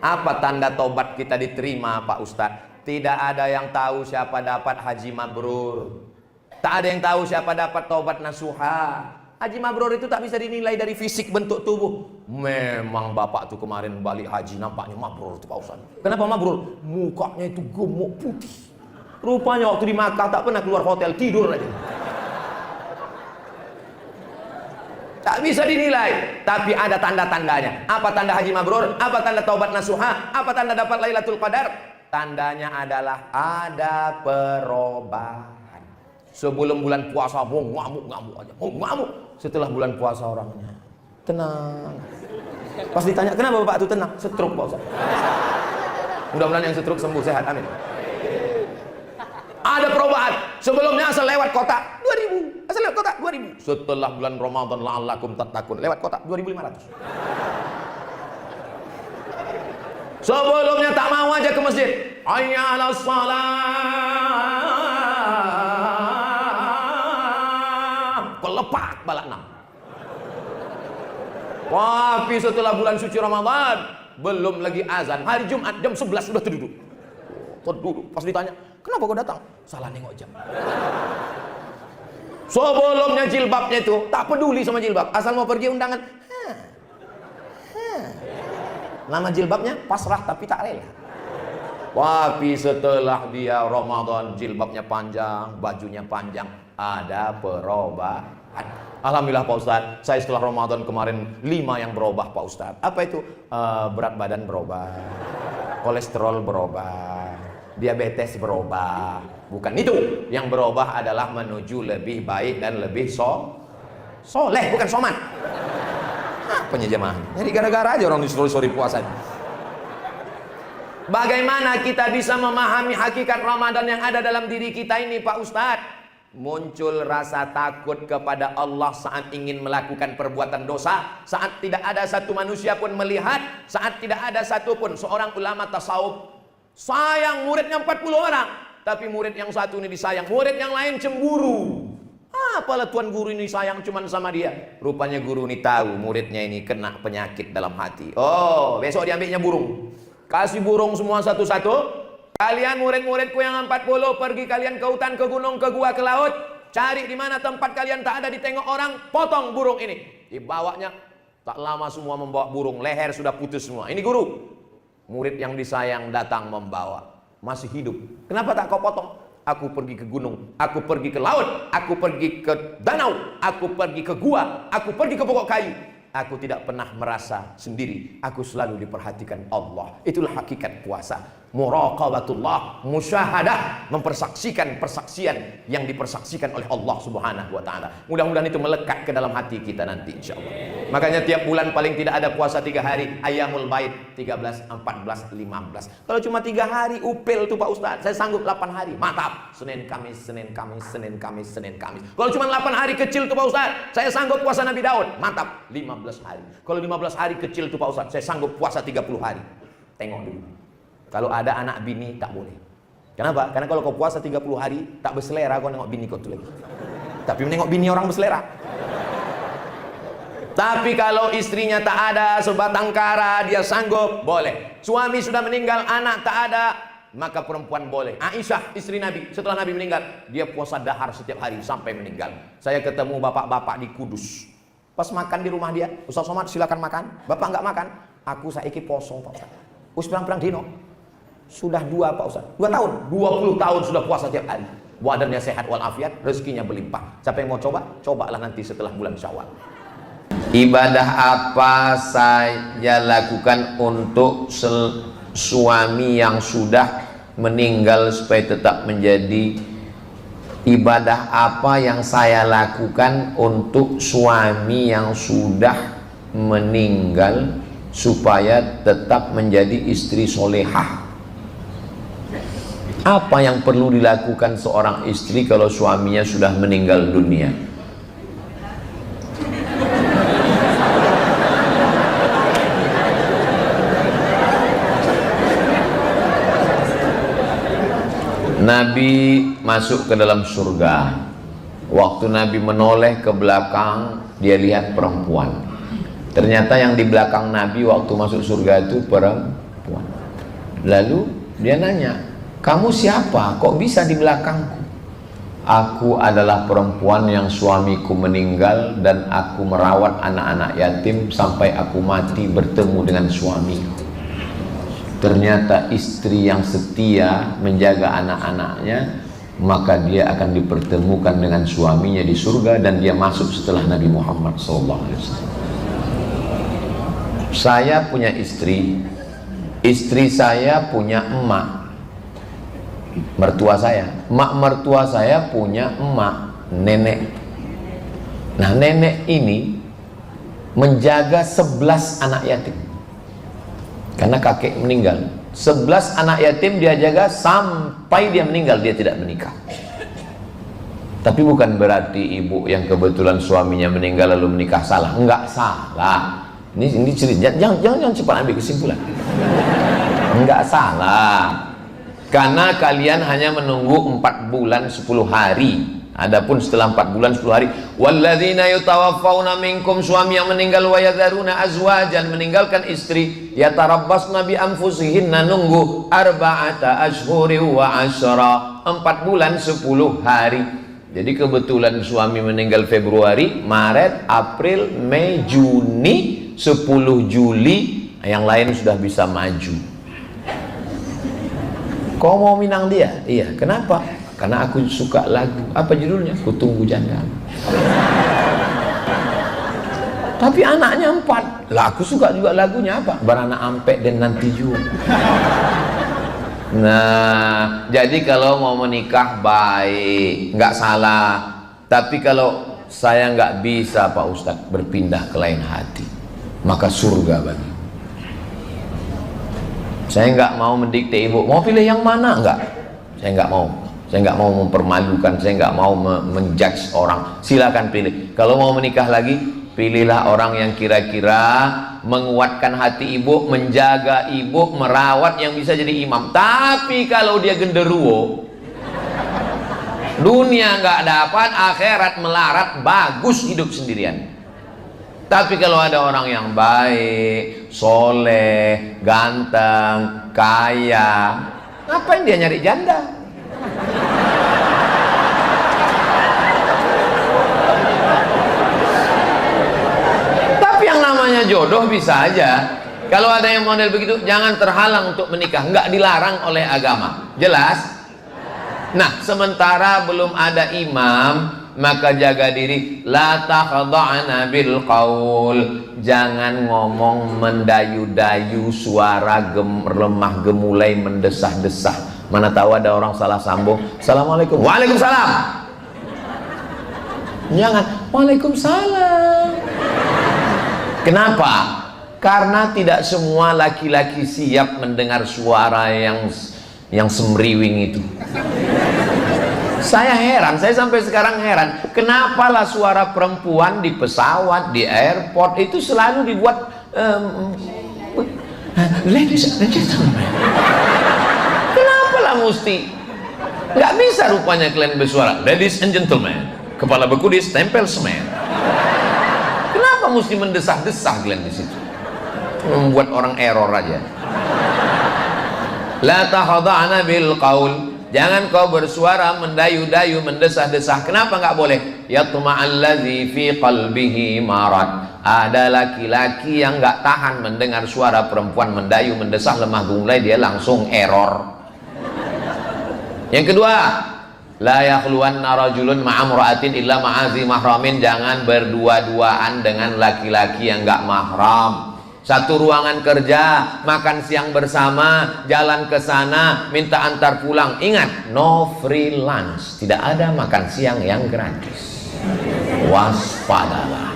Apa tanda tobat kita diterima, Pak Ustadz? Tidak ada yang tahu siapa dapat haji mabrur. Tak ada yang tahu siapa dapat tobat nasuha. Haji mabrur itu tak bisa dinilai dari fisik bentuk tubuh. Memang bapak tuh kemarin balik haji nampaknya mabrur tuh Pak Ustadz. Kenapa mabrur? Mukanya itu gemuk putih. Rupanya waktu di Makkah tak pernah keluar hotel, tidur aja. Tak bisa dinilai, tapi ada tanda-tandanya. Apa tanda haji mabrur? Apa tanda taubat nasuha? Apa tanda dapat Lailatul Qadar? Tandanya adalah ada perubahan. Sebelum bulan puasa mau ngamuk-ngamuk aja, mau ngamuk. Setelah bulan puasa orangnya tenang. Pas ditanya, kenapa Bapak itu tenang? Stroke Pak Ustaz. Mudah-mudahan yang stroke sembuh sehat, amin. Ada perubahan. Sebelumnya asal lewat kota 2000, asal lewat kota 2000. Setelah bulan Ramadan la'allakum tattaqun lewat kota 2500. Sebelumnya tak mau aja ke masjid. Hayya 'alas shalah. Kelepak balak 6. Tapi setelah bulan suci Ramadan, belum lagi azan, hari Jumat jam 11 sudah terduduk. Pas ditanya, kenapa kau datang? Salah nengok jam. Sebelumnya jilbabnya itu tak peduli sama jilbab, asal mau pergi undangan. Nama jilbabnya pasrah tapi tak rela. Tapi setelah dia Ramadan, jilbabnya panjang, bajunya panjang, ada perubahan. Alhamdulillah Pak Ustadz, saya setelah Ramadan kemarin 5 yang berubah Pak Ustadz. Apa itu? Berat badan berubah, kolesterol berubah, diabetes berubah. Bukan itu. Yang berubah adalah menuju lebih baik dan lebih soleh, bukan somat. Apanya jemaah? Jadi gara-gara aja orang disuruh puasa. Bagaimana kita bisa memahami hakikat Ramadan yang ada dalam diri kita ini Pak Ustadz? Muncul rasa takut kepada Allah saat ingin melakukan perbuatan dosa, saat tidak ada satu manusia pun melihat, saat tidak ada satu pun seorang ulama tasawuf sayang muridnya 40 orang, tapi murid yang satu ini disayang, murid yang lain cemburu. Apalah tuan guru ini sayang cuman sama dia. Rupanya guru ini tahu muridnya ini kena penyakit dalam hati. Oh, besok diambilnya burung. Kasih burung semua satu-satu. Kalian murid-muridku yang 40 pergi kalian ke hutan, ke gunung, ke gua, ke laut. Cari di mana tempat kalian tak ada ditengok orang, potong burung ini. Dibawanya, tak lama semua membawa burung, leher sudah putus semua. Ini guru. Murid yang disayang datang membawa, masih hidup. Kenapa tak kau potong? Aku pergi ke gunung, aku pergi ke laut, aku pergi ke danau, aku pergi ke gua, aku pergi ke pokok kayu. Aku tidak pernah merasa sendiri. Aku selalu diperhatikan Allah. Itulah hakikat puasa. Muraqabatullah, musyahadah, mempersaksikan persaksian yang dipersaksikan oleh Allah Subhanahu wa taala. Mudah-mudahan itu melekat ke dalam hati kita nanti insyaallah. Makanya tiap bulan paling tidak ada puasa 3 hari, Ayyamul Bait 13, 14, 15. Kalau cuma 3 hari upil tuh Pak Ustaz, saya sanggup 8 hari. Mantap. Senin Kamis, Senin Kamis, Senin Kamis, Senin Kamis. Kalau cuma 8 hari kecil tuh Pak Ustaz, saya sanggup puasa Nabi Daud. Mantap. 15 hari. Kalau 15 hari kecil tuh Pak Ustaz, saya sanggup puasa 30 hari. Tengok dulu. Kalau ada anak bini tak boleh. Kenapa? Karena kalau kau puasa 30 hari tak berselera kau nengok bini kau tu lagi. Tapi menengok bini orang berselera. Tapi kalau istrinya tak ada sebatang kara dia sanggup, boleh. Suami sudah meninggal, anak tak ada, maka perempuan boleh. Aisyah istri Nabi setelah Nabi meninggal, dia puasa dahar setiap hari sampai meninggal. Saya ketemu bapak-bapak di Kudus. Pas makan di rumah dia, Ustaz Somad silakan makan. Bapak enggak makan. Aku saiki poso Pak Ustaz. Us perang-perang dino. Sudah 2 Pak Ustaz, 2 tahun, 20 tahun sudah puasa tiap hari. Badannya sehat walafiat, rezekinya berlimpah. Siapa yang mau coba? Cobalah nanti setelah bulan Syawal. Ibadah apa saya lakukan untuk suami yang sudah meninggal supaya tetap menjadi? Ibadah apa yang saya lakukan untuk suami yang sudah meninggal supaya tetap menjadi istri solehah? Apa yang perlu dilakukan seorang istri kalau suaminya sudah meninggal dunia? Nabi masuk ke dalam surga. Waktu Nabi menoleh ke belakang, dia lihat perempuan. Ternyata yang di belakang Nabi waktu masuk surga itu perempuan. Lalu dia nanya, kamu siapa? Kok bisa di belakangku? Aku adalah perempuan yang suamiku meninggal dan aku merawat anak-anak yatim sampai aku mati bertemu dengan suamiku. Ternyata istri yang setia menjaga anak-anaknya, maka dia akan dipertemukan dengan suaminya di surga dan dia masuk setelah Nabi Muhammad SAW. Saya punya istri saya punya emak, mertua saya. Mertua saya punya emak, nenek. Nah, nenek ini menjaga 11 anak yatim karena kakek meninggal. 11 anak yatim dia jaga sampai dia meninggal, dia tidak menikah. Tapi bukan berarti ibu yang kebetulan suaminya meninggal lalu menikah salah. Enggak salah. Ini cerita, jangan cepat ambil kesimpulan. Enggak salah. Karena kalian hanya menunggu 4 bulan 10 hari. Adapun setelah 4 bulan 10 hari, walladzina yutawaffawna minkum, suami yang meninggal, wa yadharuna azwajan, meninggalkan istri, yatarabbasna bi anfusihinna, nunggu arba'ata ashhuri wa asyara, 4 bulan 10 hari. Jadi kebetulan suami meninggal Februari, Maret, April, Mei, Juni, 10 Juli yang lain sudah bisa maju. Kau mau minang dia? Iya, kenapa? Karena aku suka lagu. Apa judulnya? Ku Tunggu Janda. Tapi anaknya 4. Lah aku suka juga lagunya apa? Beranak Ampek dan Nanti Jua. Nah, jadi kalau mau menikah baik, nggak salah. Tapi kalau saya nggak bisa Pak Ustadz berpindah ke lain hati, maka surga bagi. Saya nggak mau mendikte ibu, mau pilih yang mana? Enggak, saya nggak mau. Saya nggak mau mempermalukan, saya nggak mau menjudge orang. Silakan pilih. Kalau mau menikah lagi, pilihlah orang yang kira-kira menguatkan hati ibu, menjaga ibu, merawat, yang bisa jadi imam. Tapi kalau dia genderuwo, dunia nggak dapat, akhirat melarat, bagus hidup sendirian. Tapi kalau ada orang yang baik, soleh, ganteng, kaya, ngapain dia nyari janda? Tapi yang namanya jodoh bisa aja. Kalau ada yang model begitu, jangan terhalang untuk menikah. Nggak dilarang oleh agama. Jelas? Nah, sementara belum ada imam, maka jaga diri, la takhda'na bil qaul, jangan ngomong mendayu-dayu, suara lemah gemulai, mendesah-desah. Mana tahu ada orang salah sambung, assalamualaikum, waalaikumsalam. Jangan, waalaikumsalam. Kenapa? Karena tidak semua laki-laki siap mendengar suara yang semriwing itu. Saya heran, saya sampai sekarang heran, kenapalah suara perempuan di pesawat, di airport itu selalu dibuat ladies and gentlemen. Kenapalah mesti? Nggak bisa rupanya kalian bersuara ladies and gentlemen, kepala bekudis, tempel semen. Kenapa mesti mendesah-desah kalian di situ? Membuat orang error aja. La takhada'na bil qaul, jangan kau bersuara mendayu-dayu, mendesah-desah. Kenapa nggak boleh? Yatma'alladzi fi qalbihi marad, ada laki-laki yang nggak tahan mendengar suara perempuan mendayu, mendesah, lemah gemulai, dia langsung error. Yang kedua, la yakhluwanna rajulun ma'amra'atin illa ma'azi mahramin, jangan berdua-duaan dengan laki-laki yang nggak mahram. Satu ruangan kerja, makan siang bersama, jalan ke sana, minta antar pulang. Ingat, no free lunch, tidak ada makan siang yang gratis. Waspadalah.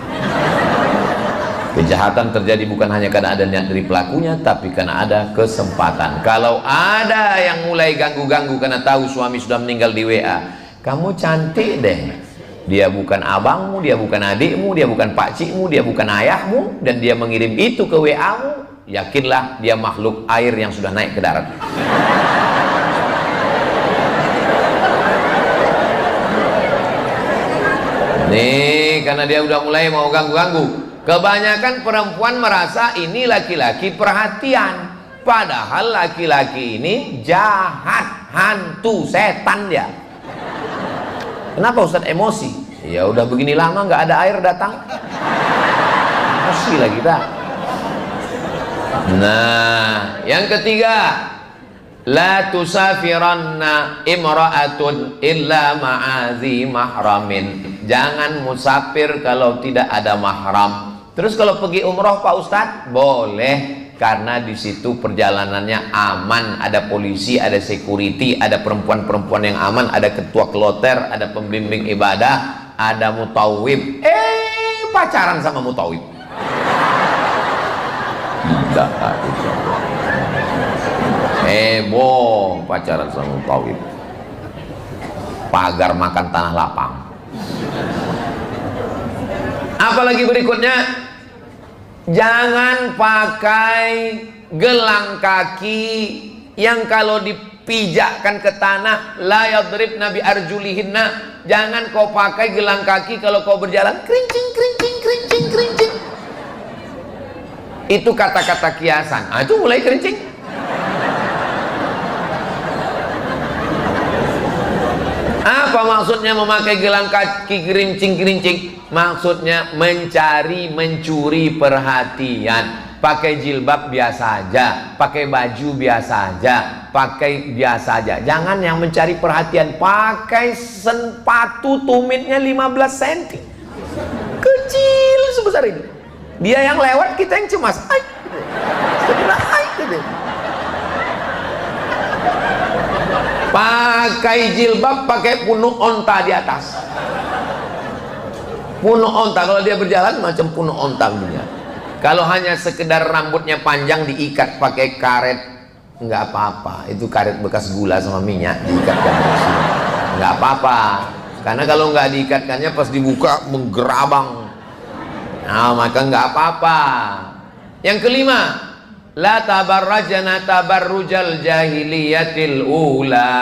Kejahatan terjadi bukan hanya karena ada niat dari pelakunya, tapi karena ada kesempatan. Kalau ada yang mulai ganggu-ganggu karena tahu suami sudah meninggal di WA, kamu cantik deh. Dia bukan abangmu, dia bukan adikmu, dia bukan pakcikmu, dia bukan ayahmu, dan dia mengirim itu ke WA-mu, yakinlah dia makhluk air yang sudah naik ke darat. Nih, karena dia udah mulai mau ganggu-ganggu. Kebanyakan perempuan merasa ini laki-laki perhatian, padahal laki-laki ini jahat, hantu, setan dia. Kenapa Ustaz emosi? Ya udah begini lama nggak ada air datang, emosi lah kita. Nah, yang ketiga, la tusafiranna imra'atun illa ma'azi mahramin. Jangan musafir kalau tidak ada mahram. Terus kalau pergi umroh Pak Ustadz, boleh, karena di situ perjalanannya aman, ada polisi, ada security, ada perempuan-perempuan yang aman, ada ketua kloter, ada pembimbing ibadah, ada mutawib. Pacaran sama mutawib. Tidak ada. Heboh pacaran sama mutawib. Pagar makan tanah lapang. Apalagi berikutnya, jangan pakai gelang kaki yang kalau dipijakkan ke tanah la yadribna bi arjulihinna. Jangan kau pakai gelang kaki kalau kau berjalan kerincing kerincing kerincing kerincing. Itu kata-kata kiasan. Itu mulai kerincing. Apa maksudnya memakai gelang kaki kerincing-kerincing? Maksudnya mencuri perhatian. Pakai jilbab biasa aja, pakai baju biasa aja, pakai biasa aja. Jangan yang mencari perhatian. Pakai sepatu tumitnya 15 cm. Kecil sebesar ini. Dia yang lewat, kita yang cemas. Pakai jilbab, pakai punuk onta di atas. Punuk onta, kalau dia berjalan macam punuk onta punya. Kalau hanya sekedar rambutnya panjang diikat pakai karet, nggak apa-apa. Itu karet bekas gula sama minyak diikatkan di sini. Nggak apa-apa. Karena kalau nggak diikatkannya pas dibuka menggerabang. Nah, maka nggak apa-apa. Yang kelima, la tabarrajana tabarrujal jahiliyatil ula.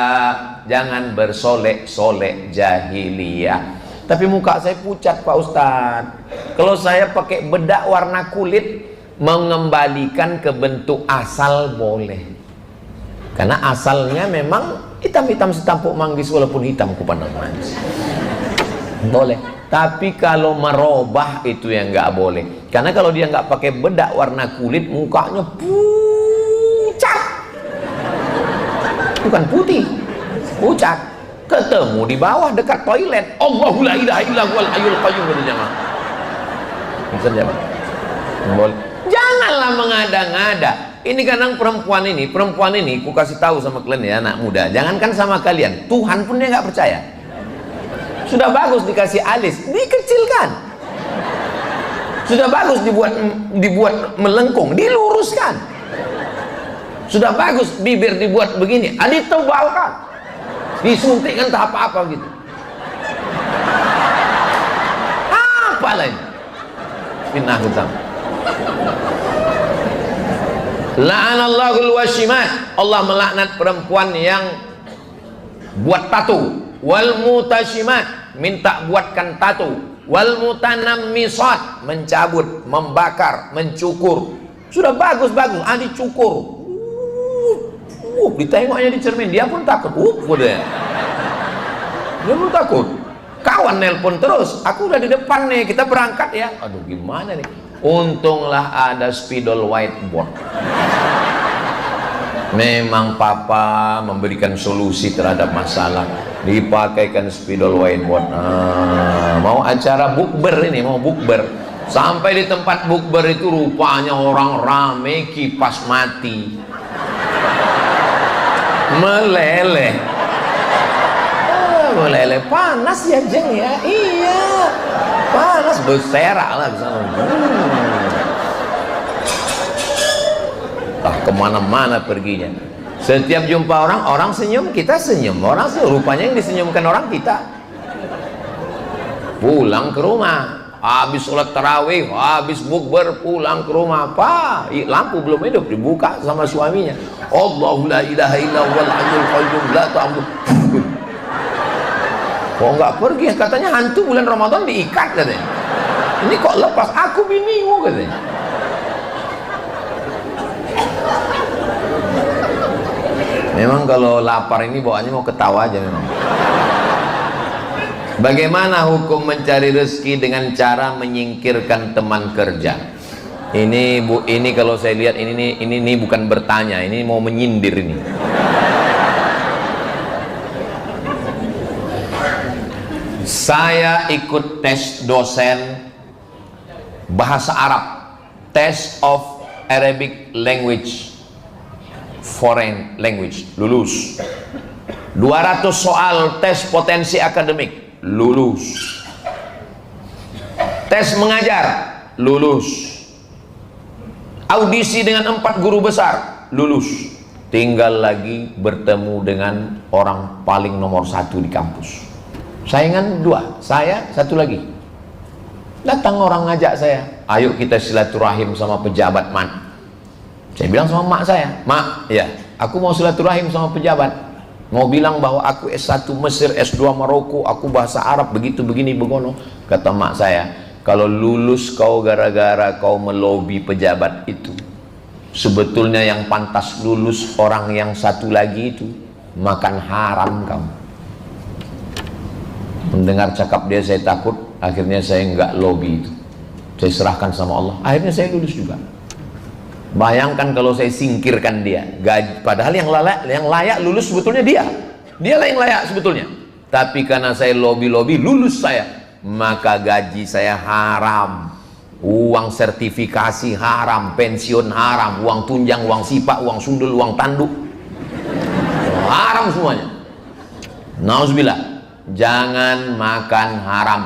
Jangan bersolek-solek jahiliyah. Tapi muka saya pucat Pak Ustadz. Kalau saya pakai bedak warna kulit, mengembalikan ke bentuk asal boleh. Karena asalnya memang hitam-hitam setampuk manggis, walaupun hitam kupandang manis. Boleh. Tapi kalau merubah itu yang nggak boleh. Karena kalau dia nggak pakai bedak warna kulit, mukanya pucat. Bukan putih, pucat. Ketemu di bawah dekat toilet. Allahu la ilaha illa huwal hayyul qayyum. Boleh. Janganlah mengada-ngada. Ini kadang perempuan ini, ku kasih tahu sama kalian ya anak muda. Jangankan sama kalian, Tuhan pun dia nggak percaya. Sudah bagus dikasih alis, dikecilkan. Sudah bagus dibuat melengkung, diluruskan. Sudah bagus bibir dibuat begini, ditebalkan, disuntikkan tahap apa gitu. Apa lagi? Fitnah hitam. La'anallahul washimat. Allah melaknat perempuan yang buat tato. Wal mutashimat, minta buatkan tato. Wal mutanammisat, mencabut, membakar, mencukur. Sudah bagus-bagus, dicukur. Ditengoknya di cermin, dia pun takut. Dia pun takut. Kawan nelpon terus, aku udah di depan nih, kita berangkat ya. Aduh gimana nih? Untunglah ada spidol whiteboard. Memang papa memberikan solusi terhadap masalah. Dipakaikan spidol whiteboard. Mau acara bukber ini, mau bukber. Sampai di tempat bukber itu rupanya orang rame, kipas mati. Meleleh. Meleleh, panas ya Jeng ya. Iya. Panas, berserak lah di sana. Kemana-mana perginya. Setiap jumpa orang senyum, kita senyum. Orang senyum, rupanya yang disenyumkan orang kita. Pulang ke rumah, habis sholat tarawih, habis bukber, pulang ke rumah. Apa? Lampu belum hidup, dibuka sama suaminya. Allahu la ilaha illa huwal hayyul qayyum la ta'budu. Kok nggak pergi? Katanya hantu bulan Ramadan diikat katanya. Ini kok lepas, aku binimu katanya. Memang kalau lapar ini bawaannya mau ketawa aja memang. Bagaimana hukum mencari rezeki dengan cara menyingkirkan teman kerja? Ini Bu, ini kalau saya lihat ini bukan bertanya, ini mau menyindir ini. Saya ikut tes dosen bahasa Arab, test of Arabic language, foreign language, lulus. 200 soal tes potensi akademik, lulus. Tes mengajar, lulus. Audisi dengan 4 guru besar, lulus. Tinggal lagi bertemu dengan orang paling nomor 1 di kampus. Saingan 2, saya 1 lagi. Datang orang ngajak saya, ayo kita silaturahim sama pejabat, Man. Saya bilang sama mak saya, Mak, ya, aku mau silaturahim sama pejabat. Mau bilang bahwa aku S1 Mesir, S2 Maroko, aku bahasa Arab, begitu begini begono. Kata mak saya, kalau lulus kau gara-gara kau melobi pejabat itu, sebetulnya yang pantas lulus orang yang 1 lagi itu, makan haram kamu. Mendengar cakap dia saya takut, akhirnya saya enggak lobby itu. Saya serahkan sama Allah, akhirnya saya lulus juga. Bayangkan kalau saya singkirkan dia, padahal yang layak lulus sebetulnya dialah yang layak sebetulnya. Tapi karena saya lobby lulus saya, maka gaji saya haram, uang sertifikasi haram, pensiun haram, uang tunjang, uang sipak, uang sundul, uang tanduk, haram semuanya. Nauzubillah, jangan makan haram,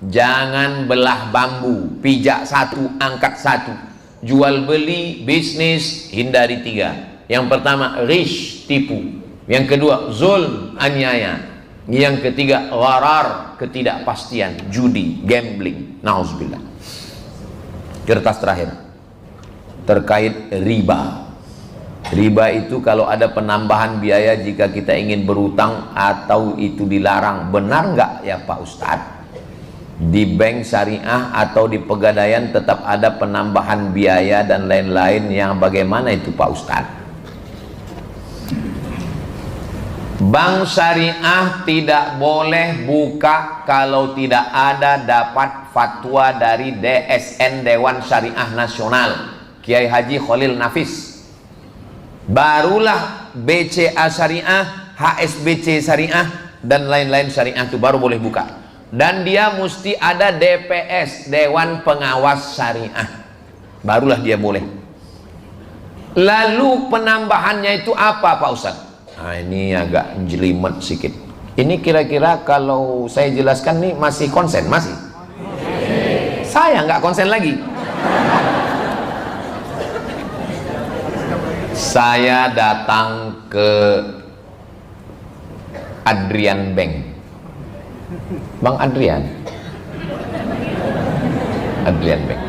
jangan belah bambu, pijak 1 angkat 1. Jual beli, bisnis, hindari 3. Yang pertama, ghish, tipu. Yang kedua, zulm, aniaya. Yang ketiga, gharar, ketidakpastian, judi, gambling. Nauzubillah. Kertas terakhir terkait riba. Riba itu kalau ada penambahan biaya jika kita ingin berutang atau itu dilarang. Benar nggak ya Pak Ustadz? Di bank syariah atau di pegadaian tetap ada penambahan biaya dan lain-lain, yang bagaimana itu Pak Ustadz? Bank syariah tidak boleh buka kalau tidak ada dapat fatwa dari DSN, Dewan Syariah Nasional, Kiai Haji Khalil Nafis. Barulah BCA syariah, HSBC syariah dan lain-lain syariah itu baru boleh buka. Dan dia mesti ada DPS, Dewan Pengawas Syariah, barulah dia boleh. Lalu penambahannya itu apa Pak Ustadz? Nah, ini agak jelimet sedikit. Ini kira-kira kalau saya jelaskan nih masih konsen? Masih? Saya nggak konsen lagi. Saya datang ke Adrian Bank, Bang Adrian Bank.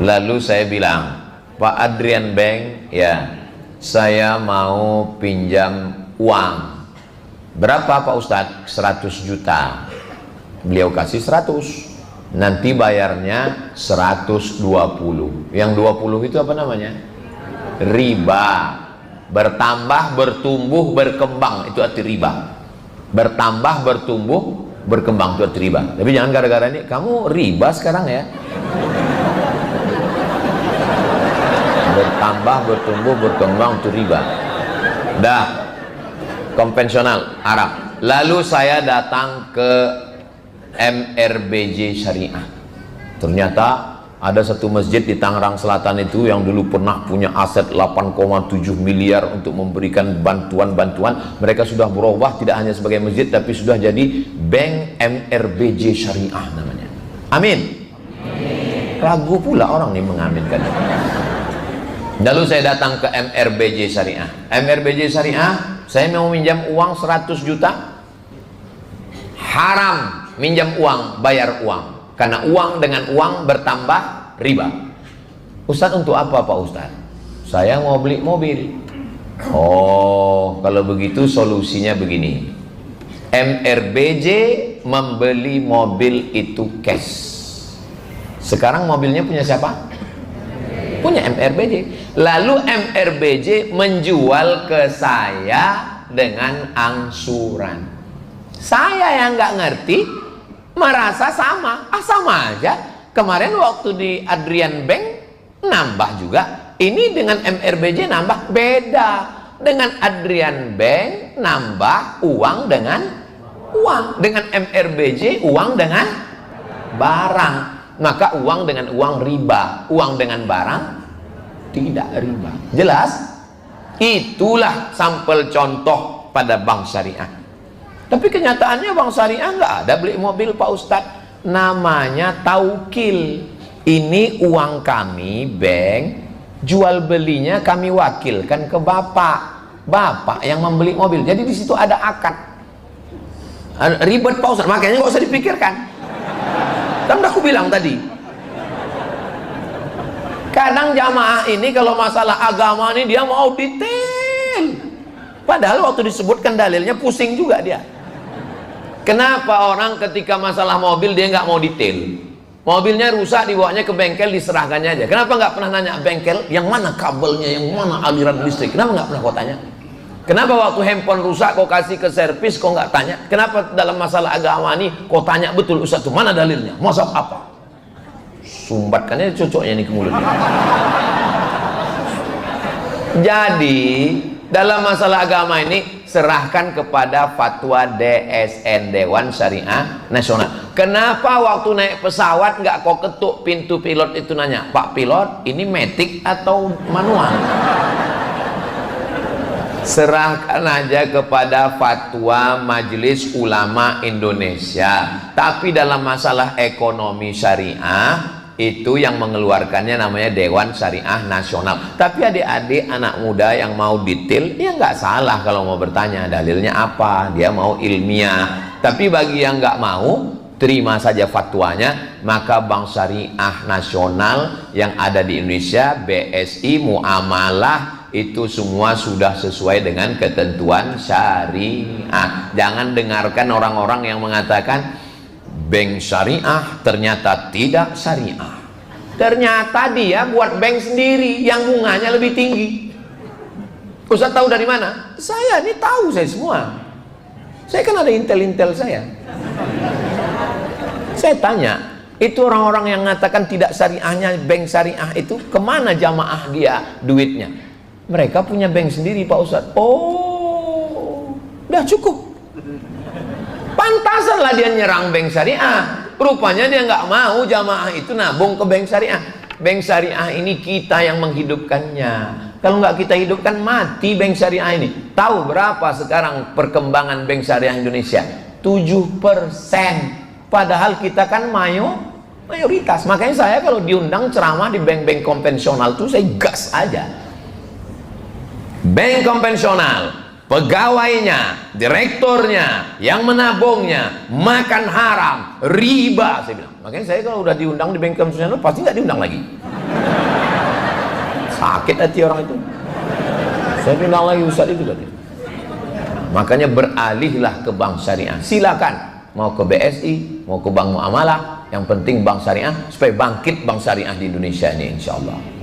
Lalu saya bilang, Pak Adrian Bank, ya, saya mau pinjam uang. Berapa Pak Ustadz? 100 juta. Beliau kasih 100. Nanti bayarnya 120. Yang 20 itu apa namanya? Riba. Bertambah, bertumbuh, berkembang, itu arti riba. Bertambah, bertumbuh, berkembang, itu arti riba. Tapi jangan gara-gara ini kamu riba sekarang ya. Bertambah, bertumbuh, berkembang, itu riba. Dah konvensional Arab. Lalu saya datang ke MRBJ Syariah. Ternyata ada satu masjid di Tangerang Selatan itu yang dulu pernah punya aset 8,7 miliar untuk memberikan bantuan-bantuan. Mereka sudah berubah, tidak hanya sebagai masjid tapi sudah jadi Bank MRBJ Syariah namanya. Amin. Ragu pula orang nih mengaminkan. Lalu saya datang ke MRBJ Syariah. MRBJ Syariah, saya mau minjam uang 100 juta. Haram minjam uang, bayar uang. Karena uang dengan uang bertambah riba. Ustadz, untuk apa Pak Ustadz? Saya mau beli mobil. Oh, kalau begitu solusinya begini. MRBJ membeli mobil itu cash. Sekarang mobilnya punya siapa? Punya MRBJ. Lalu MRBJ menjual ke saya dengan angsuran. Saya yang nggak ngerti merasa sama. Sama aja. Kemarin waktu di Adrian Bank nambah juga. Ini dengan MRBJ nambah beda. Dengan Adrian Bank nambah uang dengan uang. Dengan MRBJ uang dengan barang. Maka uang dengan uang riba. Uang dengan barang tidak riba. Jelas? Itulah sampel contoh pada bank syariah. Tapi kenyataannya bank syariah nggak ada beli mobil Pak Ustadz. Namanya taukil. Ini uang kami bank, jual belinya kami wakilkan ke bapak. Bapak yang membeli mobil. Jadi di situ ada akad. Ribet Pak Ustadz, makanya nggak usah dipikirkan. Kan udah aku bilang tadi. Kadang jamaah ini kalau masalah agama ini dia mau detail. Padahal waktu disebutkan dalilnya pusing juga dia. Kenapa orang ketika masalah mobil dia nggak mau detail? Mobilnya rusak dibawanya ke bengkel diserahkannya aja. Kenapa nggak pernah nanya bengkel yang mana kabelnya, yang mana aliran listrik? Kenapa nggak pernah kau tanya? Kenapa waktu handphone rusak kau kasih ke servis kau nggak tanya? Kenapa dalam masalah agama ini kau tanya betul Ustaz tuh mana dalilnya? Masa apa? Sumbatkannya cocoknya nih ke mulutnya. Jadi dalam masalah agama ini serahkan kepada fatwa DSN, Dewan Syariah Nasional. Kenapa waktu naik pesawat nggak kau ketuk pintu pilot itu nanya, Pak pilot ini matic atau manual? Serahkan aja kepada fatwa Majelis Ulama Indonesia. Tapi dalam masalah ekonomi syariah itu yang mengeluarkannya namanya Dewan Syariah Nasional. Tapi adik-adik anak muda yang mau detail, ya nggak salah kalau mau bertanya dalilnya apa, dia mau ilmiah. Tapi bagi yang nggak mau, terima saja fatwanya. Maka Bank Syariah Nasional yang ada di Indonesia, BSI, Muamalah, itu semua sudah sesuai dengan ketentuan syariah. Jangan dengarkan orang-orang yang mengatakan bank syariah ternyata tidak syariah. Ternyata dia buat bank sendiri yang bunganya lebih tinggi. Ustaz tahu dari mana? Saya ini tahu, saya semua. Saya kan ada intel-intel saya. Saya tanya, itu orang-orang yang mengatakan tidak syariahnya bank syariah itu kemana jamaah dia duitnya? Mereka punya bank sendiri Pak Ustadz. Oh, udah cukup. Pantasanlah dia nyerang bank syariah. Rupanya dia nggak mau jamaah itu nabung ke bank syariah. Bank syariah ini kita yang menghidupkannya. Kalau nggak kita hidupkan mati bank syariah ini. Tahu berapa sekarang perkembangan bank syariah Indonesia? 7%. Padahal kita kan mayoritas. Makanya saya kalau diundang ceramah di bank-bank konvensional tuh saya gas aja. Bank konvensional, pegawainya, direkturnya, yang menabungnya, makan haram, riba, saya bilang. Makanya saya kalau udah diundang di bank konvensional pasti nggak diundang lagi. Sakit hati orang itu. Saya bilang lagi Ustaz itu tadi. Makanya beralihlah ke bank syariah. Silakan mau ke BSI, mau ke bank muamalah. Yang penting bank syariah supaya bangkit bank syariah di Indonesia ini insya Allah.